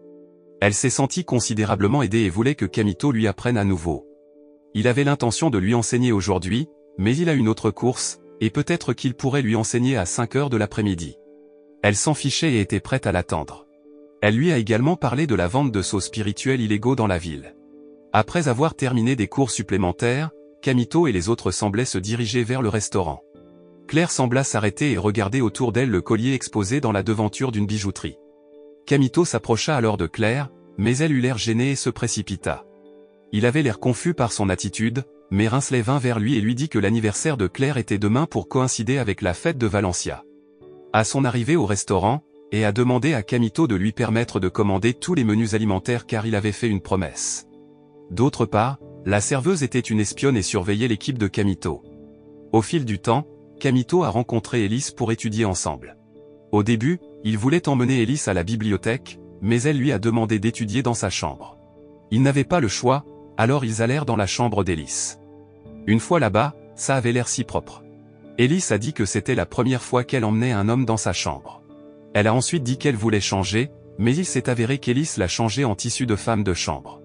Elle s'est sentie considérablement aidée et voulait que Kamito lui apprenne à nouveau. Il avait l'intention de lui enseigner aujourd'hui, mais il a une autre course, et peut-être qu'il pourrait lui enseigner à 5 heures de l'après-midi. Elle s'en fichait et était prête à l'attendre. Elle lui a également parlé de la vente de sauts spirituels illégaux dans la ville. Après avoir terminé des cours supplémentaires, Kamito et les autres semblaient se diriger vers le restaurant. Claire sembla s'arrêter et regarder autour d'elle le collier exposé dans la devanture d'une bijouterie. Kamito s'approcha alors de Claire, mais elle eut l'air gênée et se précipita. Il avait l'air confus par son attitude, mais Rinsley vint vers lui et lui dit que l'anniversaire de Claire était demain pour coïncider avec la fête de Valencia. À son arrivée au restaurant, et a demandé à Camito de lui permettre de commander tous les menus alimentaires car il avait fait une promesse. D'autre part, la serveuse était une espionne et surveillait l'équipe de Camito. Au fil du temps, Camito a rencontré Ellis pour étudier ensemble. Au début, il voulait emmener Ellis à la bibliothèque, mais elle lui a demandé d'étudier dans sa chambre. Il n'avait pas le choix, alors ils allèrent dans la chambre d'Ellis. Une fois là-bas, ça avait l'air si propre. Ellis a dit que c'était la première fois qu'elle emmenait un homme dans sa chambre. Elle a ensuite dit qu'elle voulait changer, mais il s'est avéré qu'Ellis l'a changé en tissu de femme de chambre.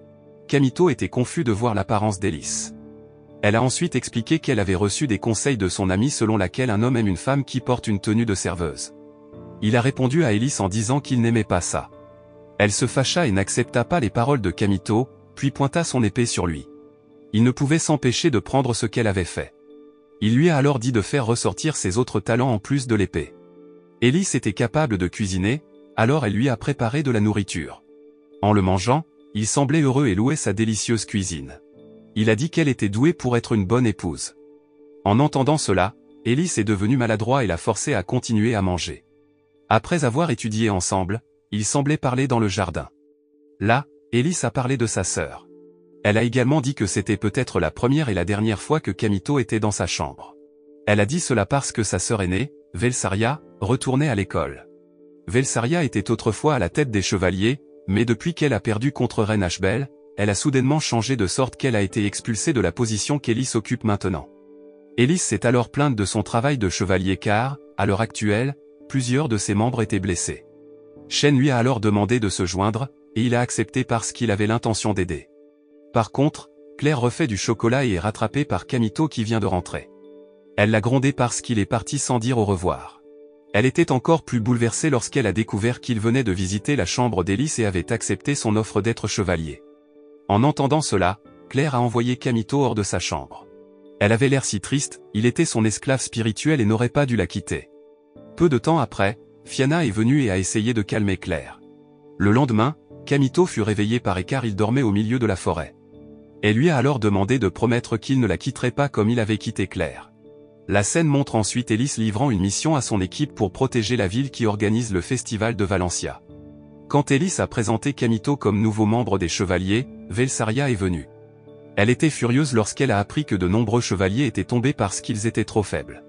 Camito était confus de voir l'apparence d'Ellis. Elle a ensuite expliqué qu'elle avait reçu des conseils de son ami selon laquelle un homme aime une femme qui porte une tenue de serveuse. Il a répondu à Ellis en disant qu'il n'aimait pas ça. Elle se fâcha et n'accepta pas les paroles de Camito, puis pointa son épée sur lui. Il ne pouvait s'empêcher de prendre ce qu'elle avait fait. Il lui a alors dit de faire ressortir ses autres talents en plus de l'épée. Ellis était capable de cuisiner, alors elle lui a préparé de la nourriture. En le mangeant, il semblait heureux et louait sa délicieuse cuisine. Il a dit qu'elle était douée pour être une bonne épouse. En entendant cela, Ellis est devenu maladroit et l'a forcé à continuer à manger. Après avoir étudié ensemble, ils semblaient parler dans le jardin. Là, Ellis a parlé de sa sœur. Elle a également dit que c'était peut-être la première et la dernière fois que Camito était dans sa chambre. Elle a dit cela parce que sa sœur aînée, Velsaria, retournait à l'école. Velsaria était autrefois à la tête des chevaliers, mais depuis qu'elle a perdu contre Reine Ashbel, elle a soudainement changé de sorte qu'elle a été expulsée de la position qu'Ellis occupe maintenant. Ellis s'est alors plainte de son travail de chevalier car, à l'heure actuelle, plusieurs de ses membres étaient blessés. Shen lui a alors demandé de se joindre, et il a accepté parce qu'il avait l'intention d'aider. Par contre, Claire refait du chocolat et est rattrapée par Camito qui vient de rentrer. Elle l'a grondé parce qu'il est parti sans dire au revoir. Elle était encore plus bouleversée lorsqu'elle a découvert qu'il venait de visiter la chambre d'Ellis et avait accepté son offre d'être chevalier. En entendant cela, Claire a envoyé Camito hors de sa chambre. Elle avait l'air si triste, il était son esclave spirituel et n'aurait pas dû la quitter. Peu de temps après, Fianna est venue et a essayé de calmer Claire. Le lendemain, Camito fut réveillé par car il dormait au milieu de la forêt. Elle lui a alors demandé de promettre qu'il ne la quitterait pas comme il avait quitté Claire. La scène montre ensuite Ellis livrant une mission à son équipe pour protéger la ville qui organise le festival de Valencia. Quand Ellis a présenté Camito comme nouveau membre des chevaliers, Velsaria est venue. Elle était furieuse lorsqu'elle a appris que de nombreux chevaliers étaient tombés parce qu'ils étaient trop faibles.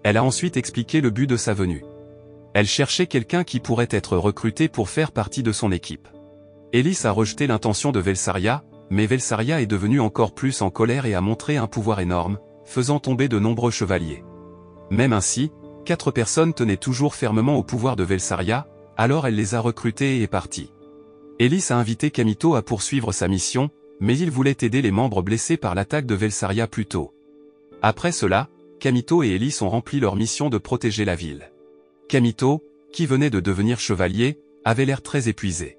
Elle a ensuite expliqué le but de sa venue. Elle cherchait quelqu'un qui pourrait être recruté pour faire partie de son équipe. Ellis a rejeté l'intention de Velsaria, mais Velsaria est devenue encore plus en colère et a montré un pouvoir énorme, faisant tomber de nombreux chevaliers. Même ainsi, 4 personnes tenaient toujours fermement au pouvoir de Velsaria, alors elle les a recrutés et est partie. Ellis a invité Camito à poursuivre sa mission, mais il voulait aider les membres blessés par l'attaque de Velsaria plus tôt. Après cela, Camito et Ellis ont rempli leur mission de protéger la ville. Camito, qui venait de devenir chevalier, avait l'air très épuisé.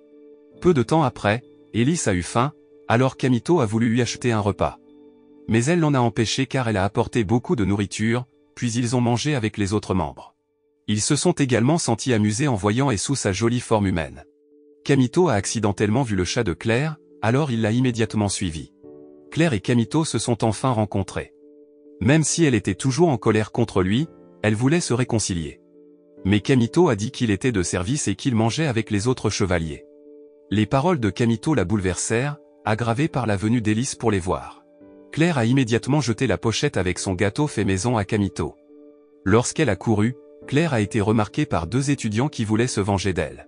Peu de temps après, Ellis a eu faim, alors Camito a voulu lui acheter un repas. Mais elle l'en a empêché car elle a apporté beaucoup de nourriture, puis ils ont mangé avec les autres membres. Ils se sont également sentis amusés en voyant et sous sa jolie forme humaine. Camito a accidentellement vu le chat de Claire, alors il l'a immédiatement suivi. Claire et Camito se sont enfin rencontrés. Même si elle était toujours en colère contre lui, elle voulait se réconcilier. Mais Camito a dit qu'il était de service et qu'il mangeait avec les autres chevaliers. Les paroles de Camito la bouleversèrent, aggravées par la venue d'Ellis pour les voir. Claire a immédiatement jeté la pochette avec son gâteau fait maison à Camito. Lorsqu'elle a couru, Claire a été remarquée par 2 étudiants qui voulaient se venger d'elle.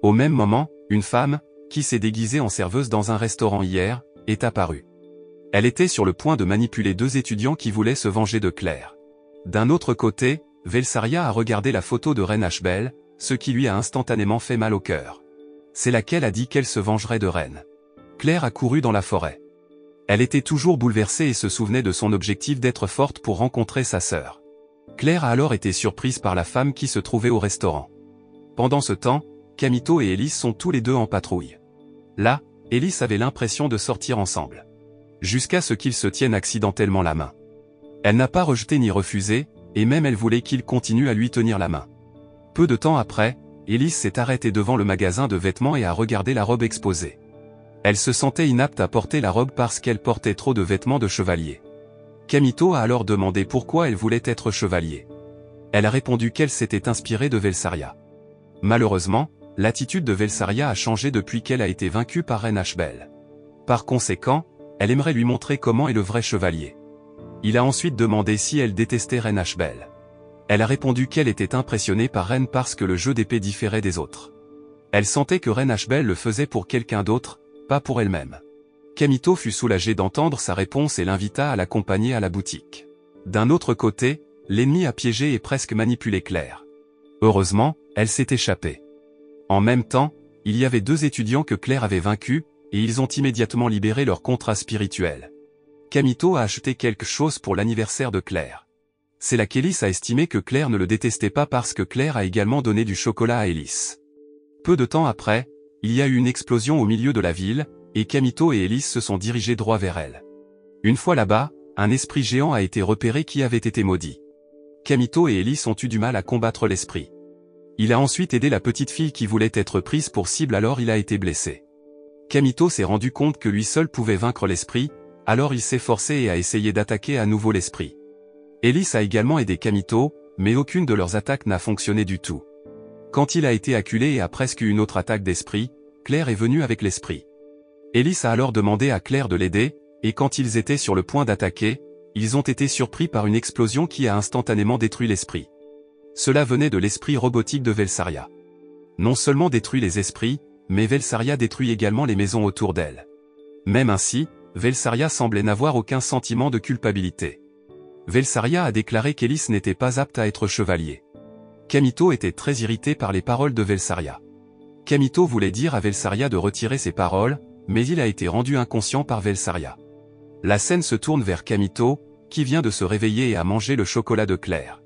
Au même moment, une femme, qui s'est déguisée en serveuse dans un restaurant hier, est apparue. Elle était sur le point de manipuler 2 étudiants qui voulaient se venger de Claire. D'un autre côté, Velsaria a regardé la photo de Reine Ashbel, ce qui lui a instantanément fait mal au cœur. C'est laquelle a dit qu'elle se vengerait de Reine. Claire a couru dans la forêt. Elle était toujours bouleversée et se souvenait de son objectif d'être forte pour rencontrer sa sœur. Claire a alors été surprise par la femme qui se trouvait au restaurant. Pendant ce temps, Camito et Ellis sont tous les deux en patrouille. Là, Ellis avait l'impression de sortir ensemble. Jusqu'à ce qu'ils se tiennent accidentellement la main. Elle n'a pas rejeté ni refusé, et même elle voulait qu'il continue à lui tenir la main. Peu de temps après, Ellis s'est arrêtée devant le magasin de vêtements et a regardé la robe exposée. Elle se sentait inapte à porter la robe parce qu'elle portait trop de vêtements de chevalier. Kamito a alors demandé pourquoi elle voulait être chevalier. Elle a répondu qu'elle s'était inspirée de Velsaria. Malheureusement, l'attitude de Velsaria a changé depuis qu'elle a été vaincue par Reine Ashbel. Par conséquent, elle aimerait lui montrer comment est le vrai chevalier. Il a ensuite demandé si elle détestait Reine Ashbel. Elle a répondu qu'elle était impressionnée par Reine parce que le jeu d'épée différait des autres. Elle sentait que Reine Ashbel le faisait pour quelqu'un d'autre, pas pour elle-même. Kamito fut soulagée d'entendre sa réponse et l'invita à l'accompagner à la boutique. D'un autre côté, l'ennemi a piégé et presque manipulé Claire. Heureusement, elle s'est échappée. En même temps, il y avait 2 étudiants que Claire avait vaincus, et ils ont immédiatement libéré leur contrat spirituel. Kamito a acheté quelque chose pour l'anniversaire de Claire. C'est là qu'Ellis a estimé que Claire ne le détestait pas parce que Claire a également donné du chocolat à Ellis. Peu de temps après, il y a eu une explosion au milieu de la ville, et Kamito et Ellis se sont dirigés droit vers elle. Une fois là-bas, un esprit géant a été repéré qui avait été maudit. Kamito et Ellis ont eu du mal à combattre l'esprit. Il a ensuite aidé la petite fille qui voulait être prise pour cible alors il a été blessé. Kamito s'est rendu compte que lui seul pouvait vaincre l'esprit, alors il s'est forcé et a essayé d'attaquer à nouveau l'esprit. Ellis a également aidé Kamito, mais aucune de leurs attaques n'a fonctionné du tout. Quand il a été acculé et a presque eu une autre attaque d'esprit, Claire est venue avec l'esprit. Ellis a alors demandé à Claire de l'aider, et quand ils étaient sur le point d'attaquer, ils ont été surpris par une explosion qui a instantanément détruit l'esprit. Cela venait de l'esprit robotique de Velsaria. Non seulement détruit les esprits, mais Velsaria détruit également les maisons autour d'elle. Même ainsi, Velsaria semblait n'avoir aucun sentiment de culpabilité. Velsaria a déclaré qu'Ellis n'était pas apte à être chevalier. Kamito était très irrité par les paroles de Velsaria. Kamito voulait dire à Velsaria de retirer ses paroles, mais il a été rendu inconscient par Velsaria. La scène se tourne vers Kamito, qui vient de se réveiller et a mangé le chocolat de Claire.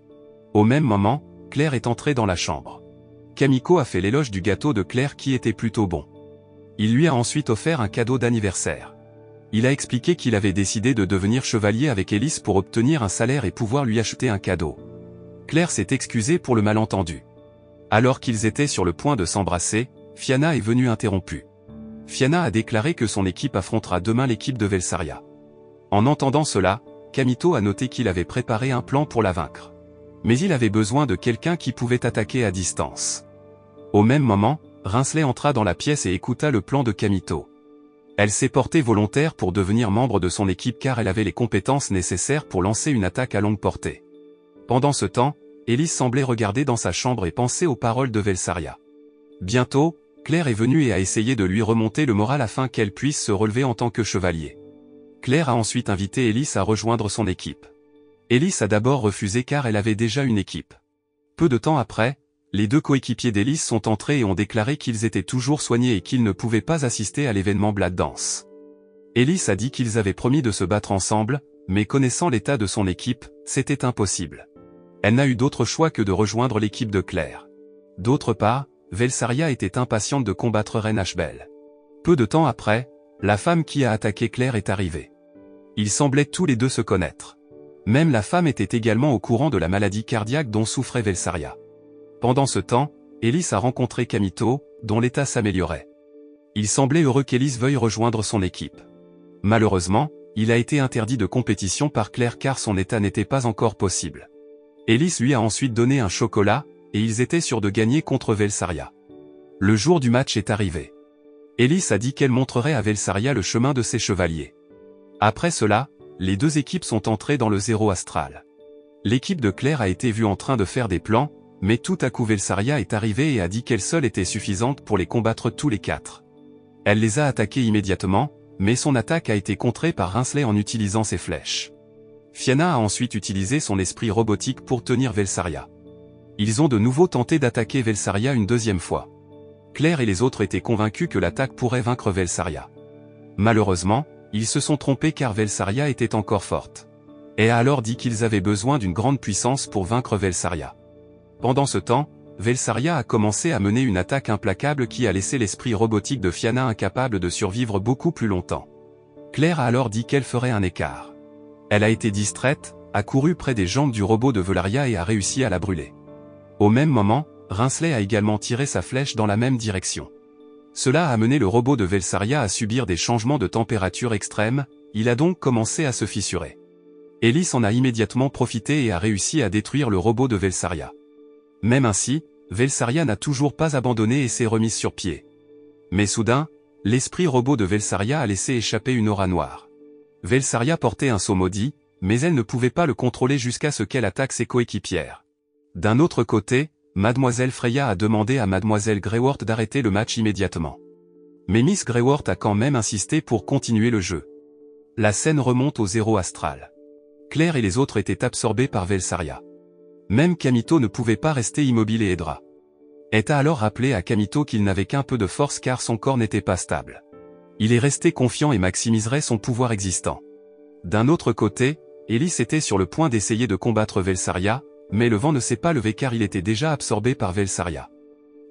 Au même moment, Claire est entrée dans la chambre. Kamiko a fait l'éloge du gâteau de Claire qui était plutôt bon. Il lui a ensuite offert un cadeau d'anniversaire. Il a expliqué qu'il avait décidé de devenir chevalier avec Ellis pour obtenir un salaire et pouvoir lui acheter un cadeau. Claire s'est excusée pour le malentendu. Alors qu'ils étaient sur le point de s'embrasser, Fianna est venue interrompue. Fianna a déclaré que son équipe affrontera demain l'équipe de Velsaria. En entendant cela, Kamito a noté qu'il avait préparé un plan pour la vaincre. Mais il avait besoin de quelqu'un qui pouvait attaquer à distance. Au même moment, Rinsley entra dans la pièce et écouta le plan de Kamito. Elle s'est portée volontaire pour devenir membre de son équipe car elle avait les compétences nécessaires pour lancer une attaque à longue portée. Pendant ce temps, Ellis semblait regarder dans sa chambre et penser aux paroles de Velsaria. Bientôt, Claire est venue et a essayé de lui remonter le moral afin qu'elle puisse se relever en tant que chevalier. Claire a ensuite invité Ellis à rejoindre son équipe. Ellis a d'abord refusé car elle avait déjà une équipe. Peu de temps après, les 2 coéquipiers d'Ellis sont entrés et ont déclaré qu'ils étaient toujours soignés et qu'ils ne pouvaient pas assister à l'événement Blood Dance. Ellis a dit qu'ils avaient promis de se battre ensemble, mais connaissant l'état de son équipe, c'était impossible. Elle n'a eu d'autre choix que de rejoindre l'équipe de Claire. D'autre part, Velsaria était impatiente de combattre Reine Ashbel. Peu de temps après, la femme qui a attaqué Claire est arrivée. Ils semblaient tous les 2 se connaître. Même la femme était également au courant de la maladie cardiaque dont souffrait Velsaria. Pendant ce temps, Ellis a rencontré Kamito, dont l'état s'améliorait. Il semblait heureux qu'Ellis veuille rejoindre son équipe. Malheureusement, il a été interdit de compétition par Claire car son état n'était pas encore possible. Ellis lui a ensuite donné un chocolat, et ils étaient sûrs de gagner contre Velsaria. Le jour du match est arrivé. Ellis a dit qu'elle montrerait à Velsaria le chemin de ses chevaliers. Après cela, les 2 équipes sont entrées dans le zéro astral. L'équipe de Claire a été vue en train de faire des plans, mais tout à coup Velsaria est arrivée et a dit qu'elle seule était suffisante pour les combattre tous les 4. Elle les a attaqués immédiatement, mais son attaque a été contrée par Rinsley en utilisant ses flèches. Fianna a ensuite utilisé son esprit robotique pour tenir Velsaria. Ils ont de nouveau tenté d'attaquer Velsaria une 2e fois. Claire et les autres étaient convaincus que l'attaque pourrait vaincre Velsaria. Malheureusement, ils se sont trompés car Velsaria était encore forte. Et a alors dit qu'ils avaient besoin d'une grande puissance pour vaincre Velsaria. Pendant ce temps, Velsaria a commencé à mener une attaque implacable qui a laissé l'esprit robotique de Fianna incapable de survivre beaucoup plus longtemps. Claire a alors dit qu'elle ferait un écart. Elle a été distraite, a couru près des jambes du robot de Velaria et a réussi à la brûler. Au même moment, Rinsley a également tiré sa flèche dans la même direction. Cela a amené le robot de Velsaria à subir des changements de température extrêmes, il a donc commencé à se fissurer. Ellis en a immédiatement profité et a réussi à détruire le robot de Velsaria. Même ainsi, Velsaria n'a toujours pas abandonné et s'est remise sur pied. Mais soudain, l'esprit robot de Velsaria a laissé échapper une aura noire. Velsaria portait un sceau maudit, mais elle ne pouvait pas le contrôler jusqu'à ce qu'elle attaque ses coéquipières. D'un autre côté, Mademoiselle Freya a demandé à Mademoiselle Greyworth d'arrêter le match immédiatement. Mais Miss Greyworth a quand même insisté pour continuer le jeu. La scène remonte au zéro astral. Claire et les autres étaient absorbés par Velsaria. Même Kamito ne pouvait pas rester immobile et aidera. Elle a alors rappelé à Kamito qu'il n'avait qu'un peu de force car son corps n'était pas stable. Il est resté confiant et maximiserait son pouvoir existant. D'un autre côté, Ellis était sur le point d'essayer de combattre Velsaria, mais le vent ne s'est pas levé car il était déjà absorbé par Velsaria.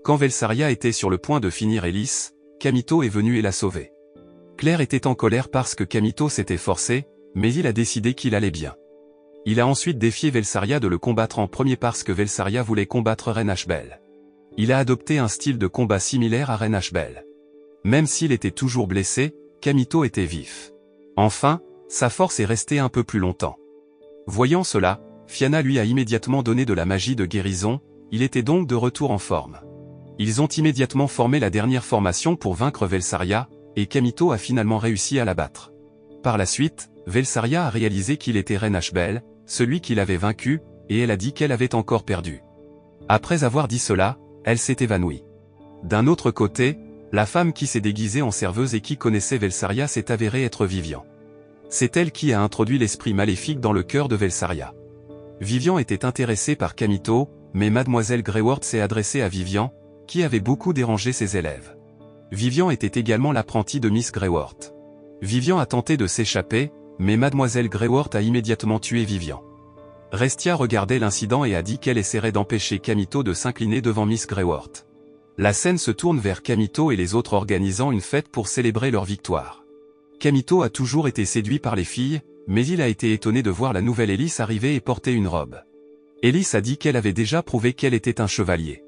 Quand Velsaria était sur le point de finir Ellis, Kamito est venu et l'a sauvé. Claire était en colère parce que Kamito s'était forcé, mais il a décidé qu'il allait bien. Il a ensuite défié Velsaria de le combattre en premier parce que Velsaria voulait combattre Reine Ashbel. Il a adopté un style de combat similaire à Reine Ashbel. Même s'il était toujours blessé, Kamito était vif. Enfin, sa force est restée un peu plus longtemps. Voyant cela, Fianna lui a immédiatement donné de la magie de guérison, il était donc de retour en forme. Ils ont immédiatement formé la dernière formation pour vaincre Velsaria, et Kamito a finalement réussi à la battre. Par la suite, Velsaria a réalisé qu'il était Reine Ashbel, celui qui l'avait vaincu, et elle a dit qu'elle avait encore perdu. Après avoir dit cela, elle s'est évanouie. D'un autre côté, la femme qui s'est déguisée en serveuse et qui connaissait Velsaria s'est avérée être Vivian. C'est elle qui a introduit l'esprit maléfique dans le cœur de Velsaria. Vivian était intéressée par Kamito, mais Mademoiselle Greyworth s'est adressée à Vivian, qui avait beaucoup dérangé ses élèves. Vivian était également l'apprentie de Miss Greyworth. Vivian a tenté de s'échapper, mais Mademoiselle Greyworth a immédiatement tué Vivian. Restia regardait l'incident et a dit qu'elle essaierait d'empêcher Kamito de s'incliner devant Miss Greyworth. La scène se tourne vers Kamito et les autres organisant une fête pour célébrer leur victoire. Kamito a toujours été séduit par les filles, mais il a été étonné de voir la nouvelle Ellis arriver et porter une robe. Ellis a dit qu'elle avait déjà prouvé qu'elle était un chevalier.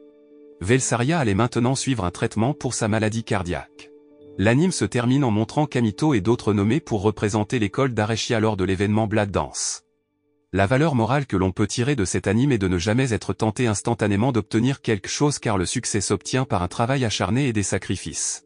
Velsaria allait maintenant suivre un traitement pour sa maladie cardiaque. L'anime se termine en montrant Kamito et d'autres nommés pour représenter l'école d'Areshia lors de l'événement Blood Dance. La valeur morale que l'on peut tirer de cet anime est de ne jamais être tenté instantanément d'obtenir quelque chose car le succès s'obtient par un travail acharné et des sacrifices.